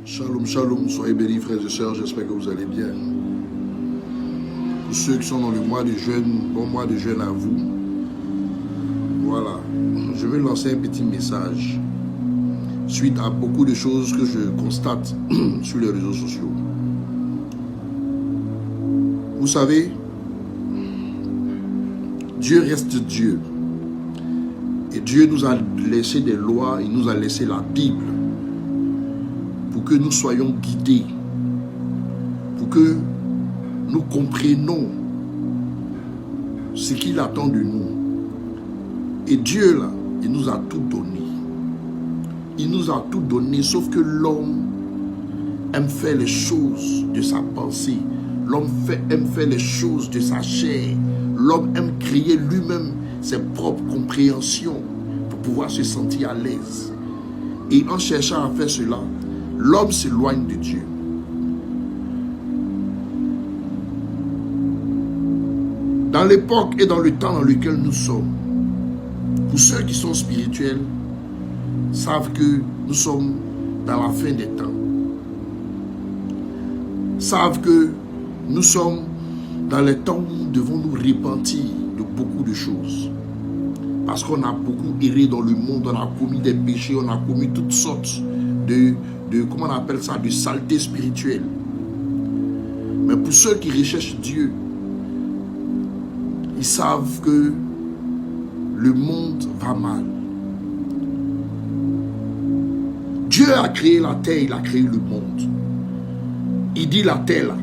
Shalom, shalom, soyez bénis frères et sœurs, j'espère que vous allez bien. Pour ceux qui sont dans le mois de jeûne, bon mois de jeûne à vous. Voilà, je vais lancer un petit message suite à beaucoup de choses que je constate sur les réseaux sociaux. Vous savez, Dieu reste Dieu. Et Dieu nous a laissé des lois, il nous a laissé la Bible pour que nous soyons guidés, pour que nous comprenions ce qu'il attend de nous. Et Dieu, là, il nous a tout donné. Il nous a tout donné, sauf que l'homme aime faire les choses de sa pensée. L'homme aime faire les choses de sa chair. L'homme aime créer lui-même ses propres compréhensions pour pouvoir se sentir à l'aise. Et en cherchant à faire cela, l'homme s'éloigne de Dieu. Dans l'époque et dans le temps dans lequel nous sommes, pour ceux qui sont spirituels, savent que nous sommes dans la fin des temps. Savent que nous sommes dans les temps où nous devons nous repentir de beaucoup de choses. Parce qu'on a beaucoup erré dans le monde, on a commis des péchés, on a commis toutes sortes de comment on appelle ça, de saleté spirituelle. Mais pour ceux qui recherchent Dieu, ils savent que le monde va mal. Dieu a créé la terre, il a créé le monde. Il dit la terre là,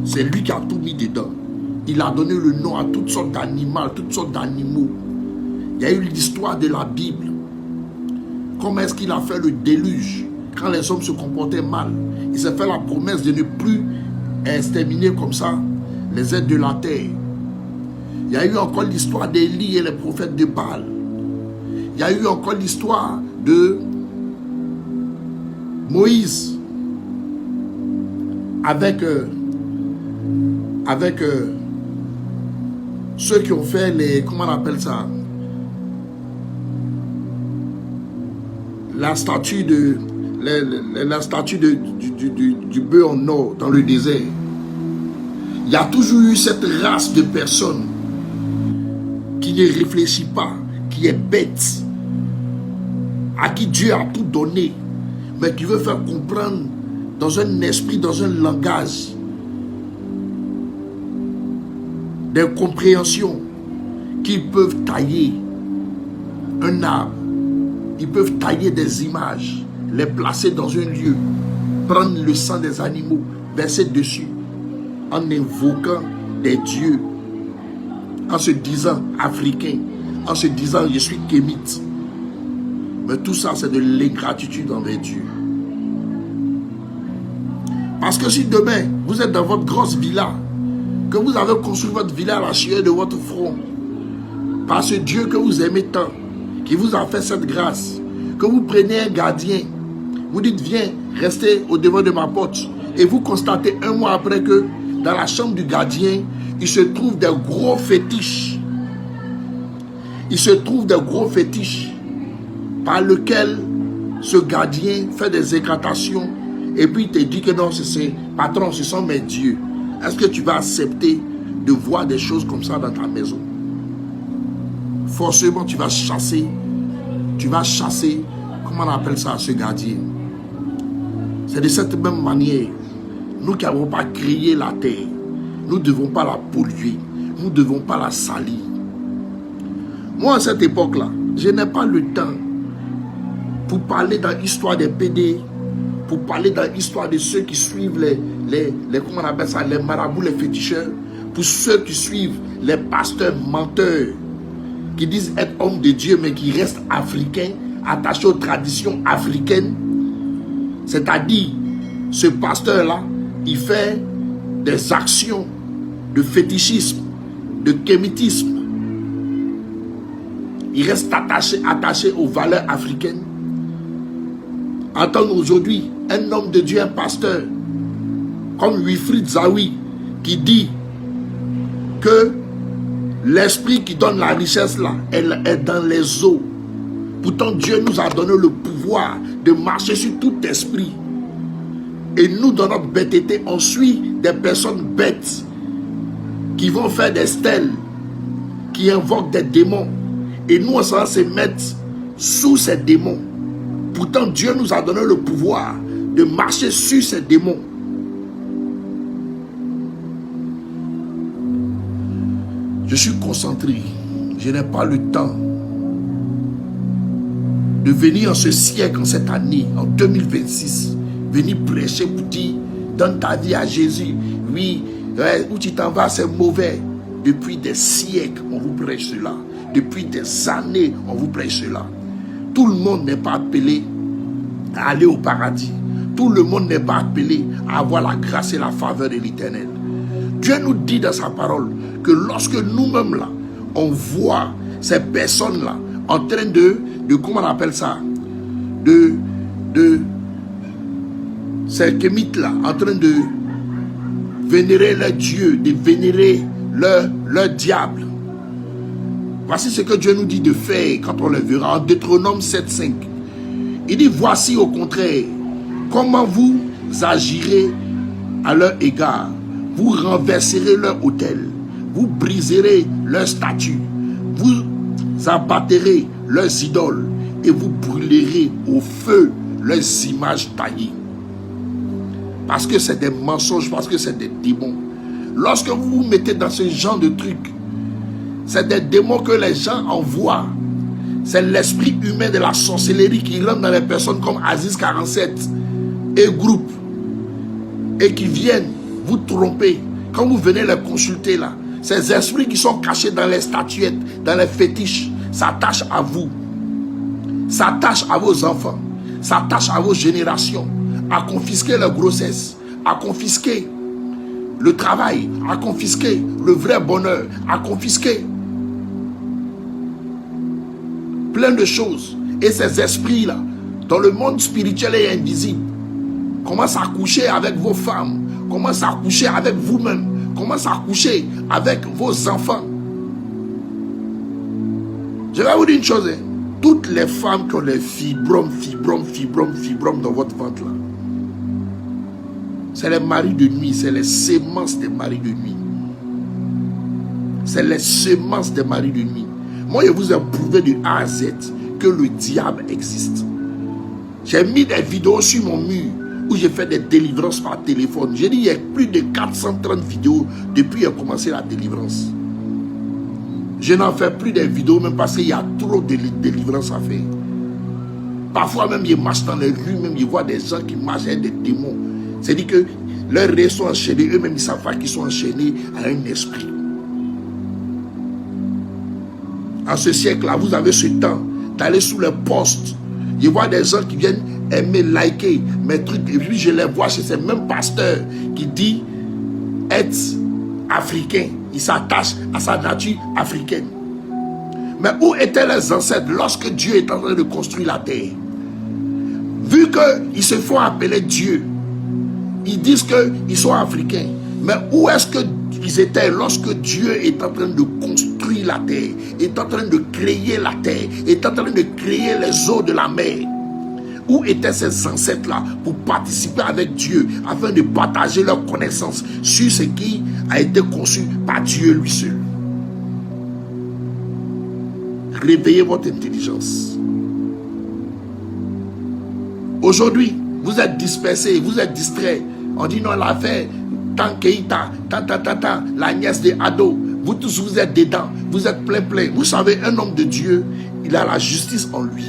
c'est lui qui a tout mis dedans. Il a donné le nom à toutes sortes d'animaux, toutes sortes d'animaux. Il y a eu l'histoire de la Bible. Comment est-ce qu'il a fait le déluge? Quand les hommes se comportaient mal, il s'est fait la promesse de ne plus exterminer comme ça les êtres de la terre. Il y a eu encore l'histoire d'Élie et les prophètes de Baal. Il y a eu encore l'histoire de Moïse avec ceux qui ont fait les, comment on appelle ça, la statue du bœuf en or dans le désert. Il y a toujours eu cette race de personnes qui ne réfléchit pas, qui est bête, à qui Dieu a tout donné, mais qui veut faire comprendre dans un esprit, dans un langage, des compréhensions, qu'ils peuvent tailler un arbre, ils peuvent tailler des images, les placer dans un lieu, prendre le sang des animaux, verser dessus, en invoquant des dieux, en se disant africain, en se disant je suis kémite. Mais tout ça c'est de l'ingratitude envers Dieu. Parce que si demain vous êtes dans votre grosse villa, que vous avez construit votre villa à la sueur de votre front, par ce Dieu que vous aimez tant, qui vous a fait cette grâce, que vous prenez un gardien, vous dites viens rester au devant de ma porte, et vous constatez un mois après que dans la chambre du gardien, il se trouve des gros fétiches. Il se trouve des gros fétiches par lesquels ce gardien fait des incantations et puis il te dit que non, c'est patron, ce sont mes dieux. Est-ce que tu vas accepter de voir des choses comme ça dans ta maison? Forcément, tu vas chasser, comment on appelle ça, ce gardien. C'est de cette même manière, nous qui n'avons pas créé la terre, nous ne devons pas la polluer, nous ne devons pas la salir. Moi, à cette époque-là, je n'ai pas le temps pour parler dans l'histoire des PD, pour parler dans l'histoire de ceux qui suivent comment on appelle ça, les marabouts, les féticheurs, pour ceux qui suivent les pasteurs menteurs, qui disent être hommes de Dieu, mais qui restent africains, attachés aux traditions africaines. C'est-à-dire, ce pasteur-là, il fait des actions de fétichisme, de kémitisme. Il reste attaché aux valeurs africaines. Entendre aujourd'hui un homme de Dieu, un pasteur, comme Wilfried Zawi, qui dit que l'esprit qui donne la richesse là, elle est dans les eaux. Pourtant, Dieu nous a donné le pouvoir de marcher sur tout esprit. Et nous, dans notre bêteté, on suit des personnes bêtes qui vont faire des stèles, qui invoquent des démons. Et nous, on s'en se mettre sous ces démons. Pourtant, Dieu nous a donné le pouvoir de marcher sur ces démons. Je suis concentré. Je n'ai pas le temps de venir en ce siècle, en cette année, en 2026, venir prêcher pour dire, donne ta vie à Jésus. Oui, où tu t'en vas, c'est mauvais. Depuis des siècles, on vous prêche cela. Depuis des années, on vous prêche cela. Tout le monde n'est pas appelé à aller au paradis. Tout le monde n'est pas appelé à avoir la grâce et la faveur de l'Éternel. Dieu nous dit dans sa parole que lorsque nous-mêmes là, on voit ces personnes-là en train de comment on appelle ça, ces kémites-là, en train de vénérer leur Dieu, de vénérer leur diable. Voici ce que Dieu nous dit de faire quand on le verra en Deutéronome 7.5. Il dit, voici au contraire, comment vous agirez à leur égard. Vous renverserez leur autel, vous briserez leurs statues, vous abattrez leurs idoles et vous brûlerez au feu leurs images taillées. Parce que c'est des mensonges, parce que c'est des démons. Lorsque vous vous mettez dans ce genre de trucs, c'est des démons que les gens envoient. C'est l'esprit humain de la sorcellerie qui rentre dans les personnes comme Aziz 47 et groupe et qui viennent vous tromper. Quand vous venez les consulter là, ces esprits qui sont cachés dans les statuettes, dans les fétiches, s'attachent à vous, s'attachent à vos enfants, s'attachent à vos générations, à confisquer leur grossesse, à confisquer le travail, à confisquer le vrai bonheur, à confisquer plein de choses. Et ces esprits-là, dans le monde spirituel et invisible, commencent à coucher avec vos femmes, commencent à coucher avec vous-même, commencent à coucher avec vos enfants. Je vais vous dire une chose, hein. Toutes les femmes qui ont les fibromes dans votre ventre là, c'est les maris de nuit, c'est les semences des maris de nuit. C'est les semences des maris de nuit. Moi, je vous ai prouvé de A à Z que le diable existe. J'ai mis des vidéos sur mon mur où j'ai fait des délivrances par téléphone. J'ai dit, il y a plus de 430 vidéos depuis que j'ai commencé la délivrance. Je n'en fais plus des vidéos même parce qu'il y a trop de délivrances à faire. Parfois même, je marche dans les rues, même je vois des gens qui marchent avec des démons. C'est-à-dire que leurs rêves sont enchaînés, eux-mêmes ils ne savent pas qu'ils sont enchaînés à un esprit. En ce siècle-là, vous avez ce temps d'aller sous les postes. Je vois des gens qui viennent aimer, liker mes trucs. Et puis je les vois chez ces mêmes pasteurs qui disent être africain. Il s'attache à sa nature africaine. Mais où étaient les ancêtres lorsque Dieu est en train de construire la terre? Vu qu'ils se font appeler Dieu, ils disent qu'ils sont africains. Mais où est-ce qu'ils étaient lorsque Dieu est en train de construire la terre, est en train de créer la terre, est en train de créer les eaux de la mer? Où étaient ces ancêtres-là pour participer avec Dieu afin de partager leurs connaissances sur ce qui a été conçu par Dieu lui seul? Réveillez votre intelligence. Aujourd'hui, vous êtes dispersés, vous êtes distraits. On dit non, l'affaire, tant Keïta, la nièce de Ado, vous tous vous êtes dedans, vous êtes plein. Vous savez, un homme de Dieu, il a la justice en lui.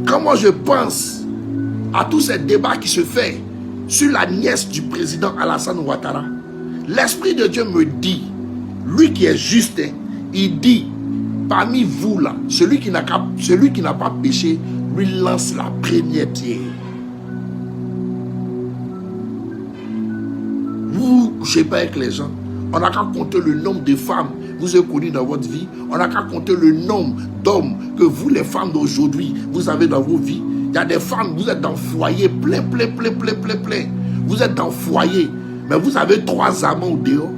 Quand moi je pense à tous ces débats qui se font sur la nièce du président Alassane Ouattara, l'Esprit de Dieu me dit, lui qui est juste, il dit, parmi vous là, celui qui n'a pas péché, lui lance la première pierre. Vous ne couchez pas avec les gens. On n'a qu'à compter le nombre de femmes que vous avez connues dans votre vie. On n'a qu'à compter le nombre d'hommes que vous, les femmes d'aujourd'hui, vous avez dans vos vies. Il y a des femmes, vous êtes dans le foyer plein. Vous êtes dans le foyer, mais vous avez 3 amants au dehors.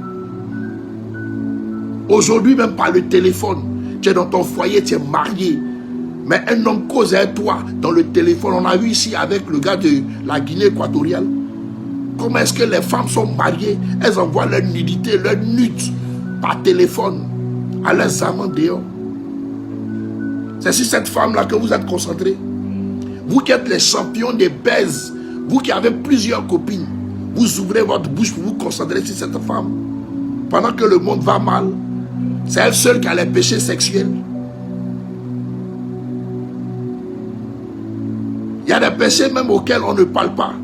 Aujourd'hui, même par le téléphone, tu es dans ton foyer, tu es marié. Mais un homme cause avec toi dans le téléphone. On a vu ici avec le gars de la Guinée équatoriale. Comment est-ce que les femmes sont mariées? Elles envoient leur nudité, leur nude par téléphone à leurs amants dehors. C'est sur cette femme-là que vous êtes concentrés. Vous qui êtes les champions des baises, vous qui avez plusieurs copines, vous ouvrez votre bouche pour vous concentrer sur cette femme. Pendant que le monde va mal, c'est elle seule qui a les péchés sexuels. Il y a des péchés même auxquels on ne parle pas.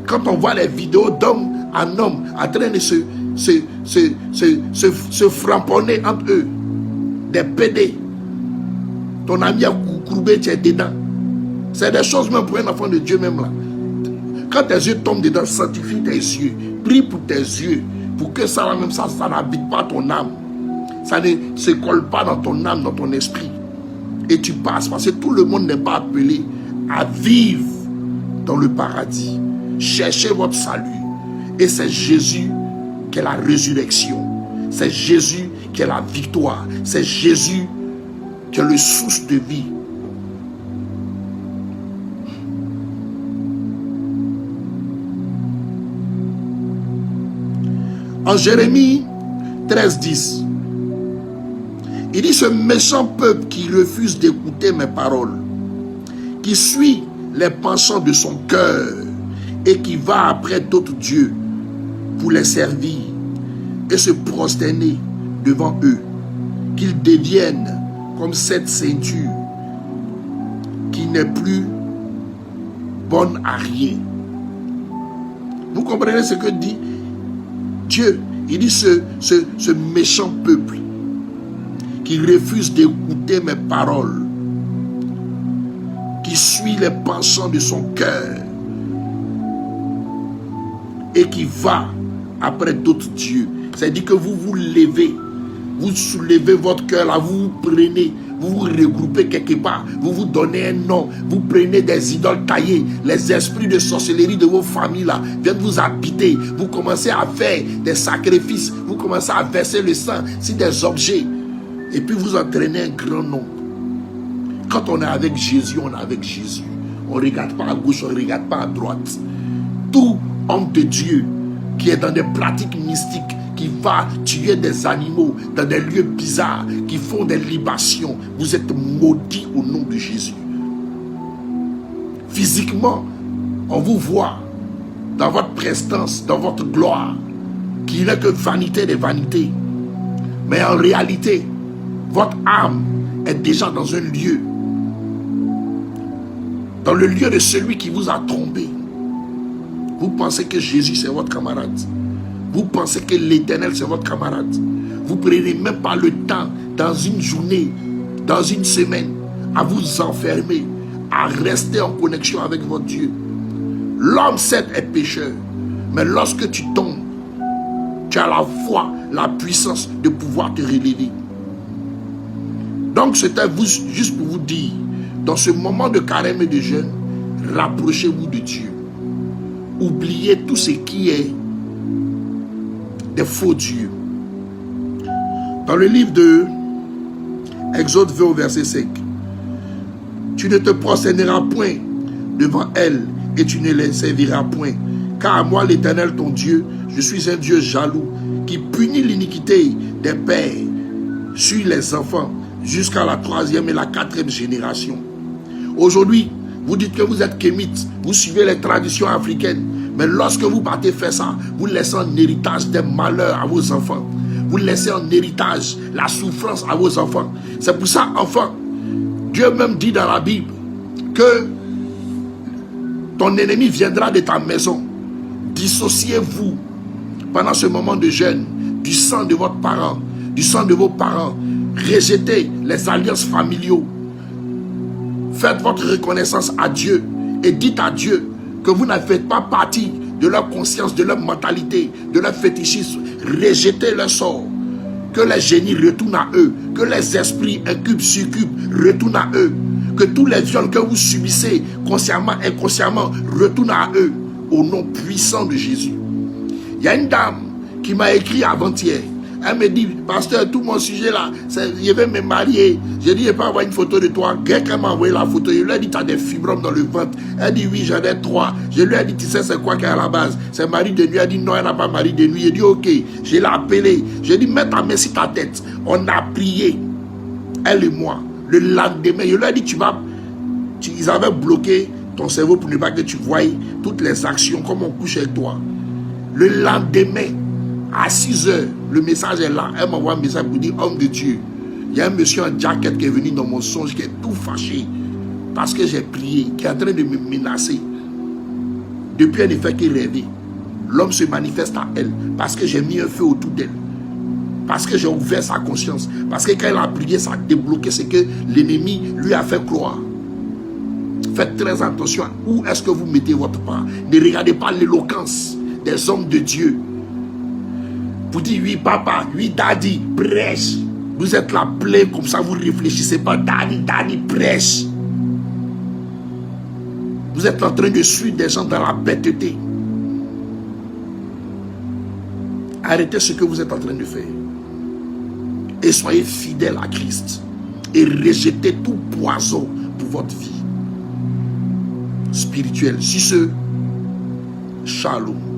Quand on voit les vidéos d'hommes en homme en train de se framponner entre eux, des PD, ton ami a courbé, tu es dedans. C'est des choses même pour un enfant de Dieu même là. Quand tes yeux tombent dedans, sanctifie tes yeux. Prie pour tes yeux. Pour que ça même ça n'habite pas ton âme. Ça ne se colle pas dans ton âme, dans ton esprit. Et tu passes. Parce que tout le monde n'est pas appelé à vivre dans le paradis. Cherchez votre salut. Et c'est Jésus qui est la résurrection. C'est Jésus qui est la victoire. C'est Jésus qui est le source de vie. En Jérémie 13:10, il dit: ce méchant peuple qui refuse d'écouter mes paroles, qui suit les penchants de son cœur et qui va après d'autres dieux pour les servir et se prosterner devant eux, qu'ils deviennent comme cette ceinture qui n'est plus bonne à rien. Vous comprenez ce que dit Dieu? Il dit ce méchant peuple qui refuse d'écouter mes paroles, qui suit les penchants de son cœur et qui va après d'autres dieux. C'est-à-dire que vous vous levez, vous soulevez votre cœur là, vous vous prenez, vous vous regroupez quelque part, vous vous donnez un nom, vous prenez des idoles taillées, les esprits de sorcellerie de vos familles là viennent vous habiter, vous commencez à faire des sacrifices, vous commencez à verser le sang sur des objets, et puis vous entraînez un grand nombre. Quand on est avec Jésus, on est avec Jésus. On ne regarde pas à gauche, on ne regarde pas à droite. Tout homme de Dieu qui est dans des pratiques mystiques, qui va tuer des animaux dans des lieux bizarres, qui font des libations, vous êtes maudits au nom de Jésus. Physiquement, on vous voit dans votre prestance, dans votre gloire, qui n'est que vanité des vanités. Mais en réalité, votre âme est déjà dans un lieu, dans le lieu de celui qui vous a trompé. Vous pensez que Jésus c'est votre camarade. Vous pensez que l'Éternel c'est votre camarade. Vous ne prenez même pas le temps dans une journée, dans une semaine, à vous enfermer, à rester en connexion avec votre Dieu. L'homme certes est pécheur, mais lorsque tu tombes, tu as la foi, la puissance de pouvoir te relever. Donc c'était juste pour vous dire, dans ce moment de carême et de jeûne, rapprochez-vous de Dieu. Oubliez tout ce qui est des faux dieux. Dans le livre de Exode 20 au verset 5, tu ne te prosterneras point devant elles et tu ne les serviras point, car à moi l'Éternel ton Dieu, je suis un Dieu jaloux qui punit l'iniquité des pères sur les enfants jusqu'à la 3e et la 4e génération. Aujourd'hui, vous dites que vous êtes kémite, vous suivez les traditions africaines, mais lorsque vous partez faire ça, vous laissez en héritage des malheurs à vos enfants. Vous laissez en héritage la souffrance à vos enfants. C'est pour ça, enfant, Dieu même dit dans la Bible que ton ennemi viendra de ta maison. Dissociez-vous pendant ce moment de jeûne du sang de votre parent, du sang de vos parents. Rejetez les alliances familiaux. Faites votre reconnaissance à Dieu et dites à Dieu que vous ne faites pas partie de leur conscience, de leur mentalité, de leur fétichisme. Rejetez leur sort. Que les génies retournent à eux. Que les esprits incubes, succubes retournent à eux. Que tous les viols que vous subissez, consciemment, inconsciemment, retournent à eux. Au nom puissant de Jésus. Il y a une dame qui m'a écrit avant-hier. Elle me dit, pasteur, tout mon sujet là, je vais me marier. Je dis, je peux avoir une photo de toi. Quelqu'un m'a envoyé la photo. Je lui ai dit, tu as des fibromes dans le ventre. Elle dit, oui, j'en ai 3. Je lui ai dit, tu sais, c'est quoi qu'elle a à la base? C'est mari de nuit. Elle dit, non, elle n'a pas mari de nuit. J'ai dit, ok. Je l'ai appelé. J'ai dit, mets ta main sur ta tête. On a prié. Elle et moi. Le lendemain, je lui ai dit, ils avaient bloqué ton cerveau pour ne pas que tu voies toutes les actions, comme on couche avec toi. Le lendemain, à 6 h, le message est là. Elle m'envoie un message pour dire, homme de Dieu, il y a un monsieur en jacket qui est venu dans mon songe, qui est tout fâché, parce que j'ai prié, qui est en train de me menacer. Depuis, elle ne fait que rêver. L'homme se manifeste à elle, parce que j'ai mis un feu autour d'elle. Parce que j'ai ouvert sa conscience. Parce que quand elle a prié, ça a débloqué ce que l'ennemi lui a fait croire. Faites très attention à où est-ce que vous mettez votre part. Ne regardez pas l'éloquence des hommes de Dieu. Vous dites, oui papa, oui daddy, prêche. Vous êtes là plein comme ça, vous ne réfléchissez pas. Daddy, prêche. Vous êtes en train de suivre des gens dans la bêteté. Arrêtez ce que vous êtes en train de faire. Et soyez fidèles à Christ. Et rejetez tout poison pour votre vie spirituelle. Sur ce, shalom.